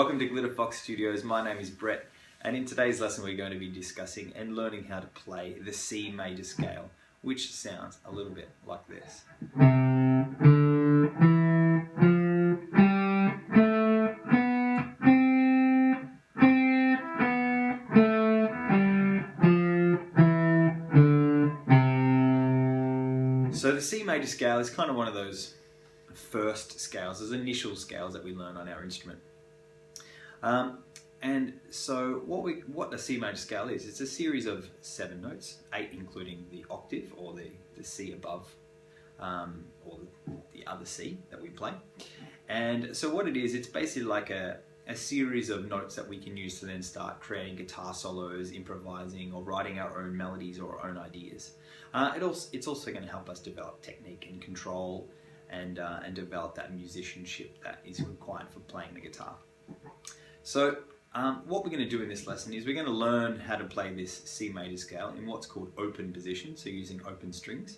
Welcome to Glitter Fox Studios. My name is Brett, and in today's lesson we're going to be discussing and learning how to play the C major scale, which sounds a little bit like this. So the C major scale is kind of one of those first scales, those initial scales that we learn on our instrument. And so what the C major scale is, it's a series of 7 notes, 8 including the octave or the C above, or the other C that we play. And so what it is, it's basically like a series of notes that we can use to then start creating guitar solos, improvising, or writing our own melodies or our own ideas. It's also going to help us develop technique and control and develop that musicianship that is required for playing the guitar. So what we're going to do in this lesson is we're going to learn how to play this C major scale in what's called open position, so using open strings.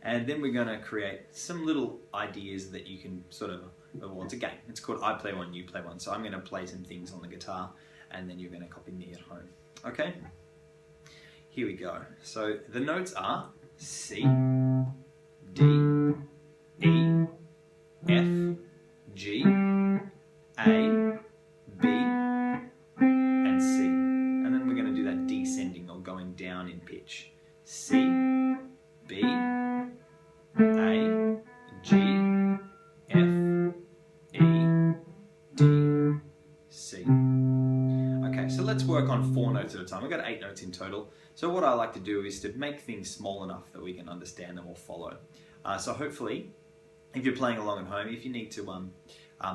And then we're going to create some little ideas that you can sort of, well, it's a game. It's called I play one, you play one. So I'm going to play some things on the guitar and then you're going to copy me at home. Okay? Here we go. So the notes are C, D, E, F, G, A, B, and C. And then we're going to do that descending or going down in pitch. C, B, A, G, F, E, D, C. Okay, so let's work on 4 notes at a time. We've got 8 notes in total. So what I like to do is to make things small enough that we can understand them or follow. So hopefully, if you're playing along at home, if you need to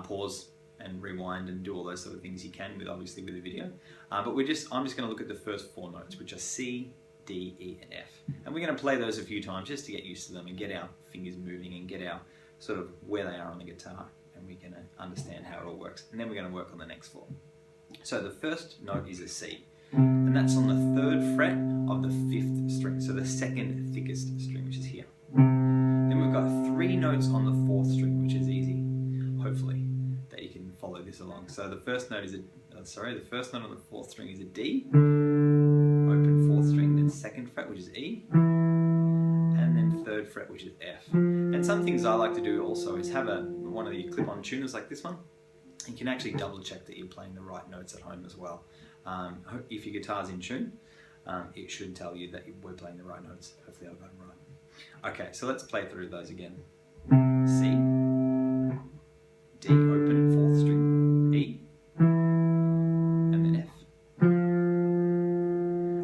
pause and rewind and do all those sort of things, you can, obviously with the video. But I'm just going to look at the first 4 notes, which are C, D, E, and F. And we're going to play those a few times just to get used to them and get our fingers moving and get our sort of where they are on the guitar, and we're going to understand how it all works. And then we're going to work on the next 4. So the first note is a C, and that's on the 3rd fret of the 5th string, so the 2nd thickest string, which is here. Then we've got 3 notes on the 4th string, which is easy, hopefully, that you can follow this along. So the first note is the first note on the 4th string is a D, open 4th string, then 2nd fret, which is E, and then 3rd fret, which is F. And some things I like to do also is have one of the clip-on tuners like this one. You can actually double check that you're playing the right notes at home as well. If your guitar's in tune, it should tell you that we're playing the right notes. Hopefully I've got them right. Okay, so let's play through those again. C, D, open 4th string, E, and then F.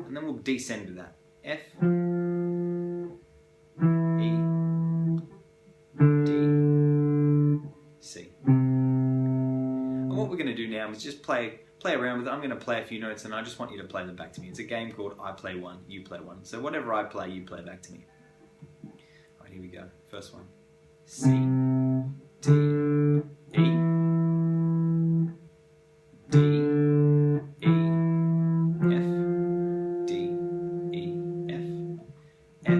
And then we'll descend to that. F, E, D, C. And what we're going to do now is just play around with it. I'm going to play a few notes and I just want you to play them back to me. It's a game called I play one, you play one. So whatever I play, you play back to me. Alright, here we go. First one. C, D, E, D, E, F, D, E, F, F,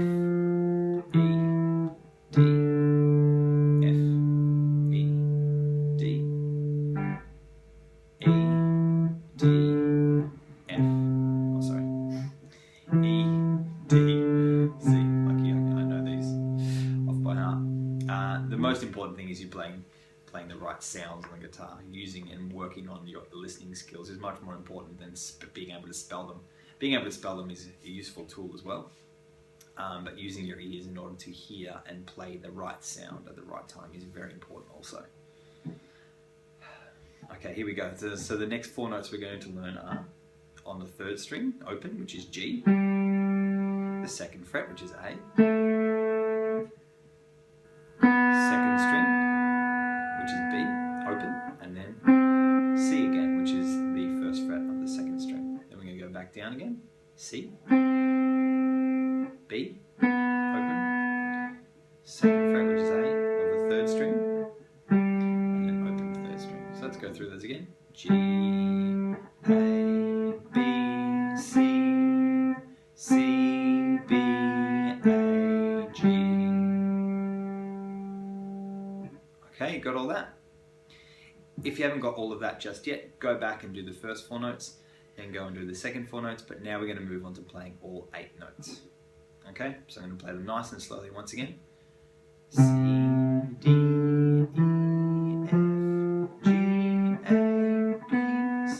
E, D, F, E, D, E, D, F, oh sorry, E, D, C. Lucky I know these off by heart. The most important thing is you're playing the right sounds on the guitar. Using and working on your listening skills is much more important than being able to spell them. Being able to spell them is a useful tool as well, but using your ears in order to hear and play the right sound at the right time is very important also. Okay, here we go. So the next 4 notes we're going to learn are on the 3rd string, open, which is G, the 2nd fret, which is A, 2nd string, which is B, open, and then C again, which is the 1st fret of the 2nd string. Then we're going to go back down again, C, B, open, 2nd fret, which is A, of the 3rd string, and then open the 3rd string. So let's go through those again. G, A, B, C, C, B, A, G. Okay, got all that? if you haven't got all of that just yet, go back and do the first 4 notes, then go and do the second 4 notes, but now we're going to move on to playing all 8 notes. Okay, so I'm going to play them nice and slowly once again. C, D, E, F, G, A, B, C.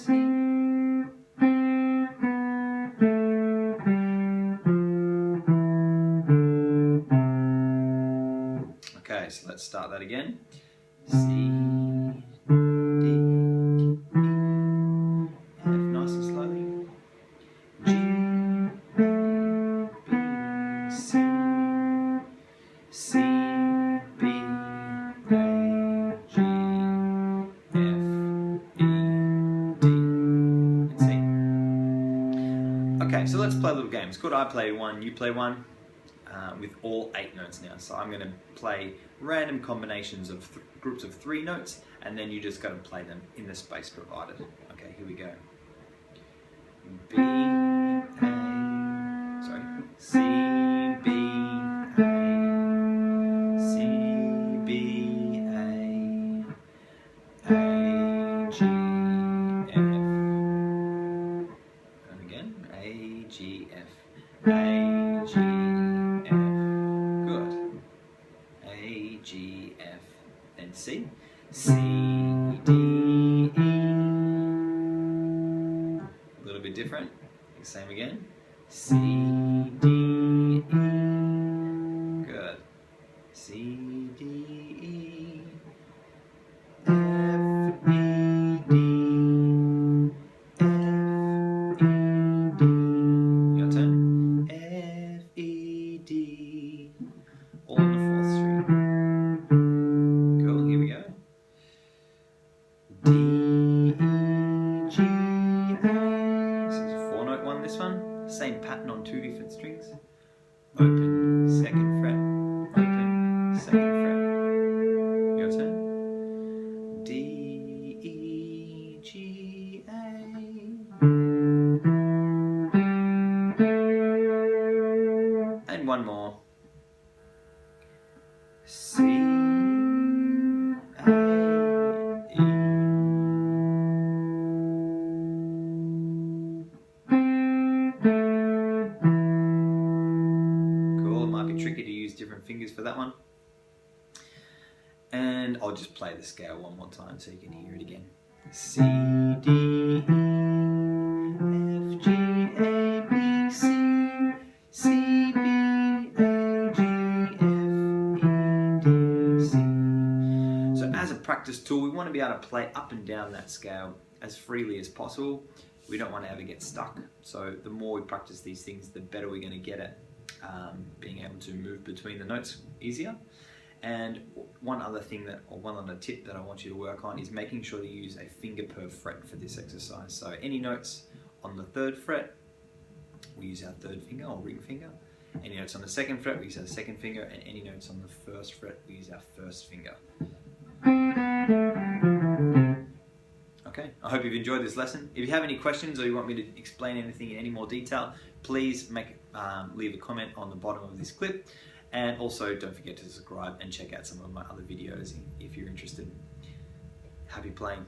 Okay, so let's start that again. C, D, E, F, nice and slowly. G, A, B, C, C, B, A, G, F, E, D, and C. Okay, so let's play a little game. It's called I Play One, You Play One. With all 8 notes now. So I'm going to play random combinations of groups of 3 notes, and then you just got to play them in the space provided. Okay, here we go. B, A, sorry, C, B, A, C, B, A, G, F, and again, A, G, F, A, G, G, F, then C, C, D, E, a little bit different, same again, C, D, E, good, C, D, E, F, E, D, F, E, D, your turn, F, E, D, all in the 4th string. D, E, G, A. This is a 4-note one, this one. Same pattern on 2 different strings. Open, 2nd fret. Open, 2nd fret. Your turn. D, E, G, A. And one more. C, A. Tricky to use different fingers for that one. And I'll just play the scale one more time so you can hear it again. C, D, E, F, G, A, B, C, C, B, A, G, F, E, D, C. So as a practice tool, we want to be able to play up and down that scale as freely as possible. We don't want to ever get stuck. So the more we practice these things, the better we're going to get at being able to move between the notes easier. And one other tip that I want you to work on is making sure to use a finger per fret for this exercise. So any notes on the 3rd fret, we use our 3rd finger or ring finger. Any notes on the 2nd fret, we use our 2nd finger, and any notes on the 1st fret, we use our 1st finger. Okay, I hope you've enjoyed this lesson. If you have any questions or you want me to explain anything in any more detail, please leave a comment on the bottom of this clip. And also don't forget to subscribe and check out some of my other videos if you're interested. Happy playing.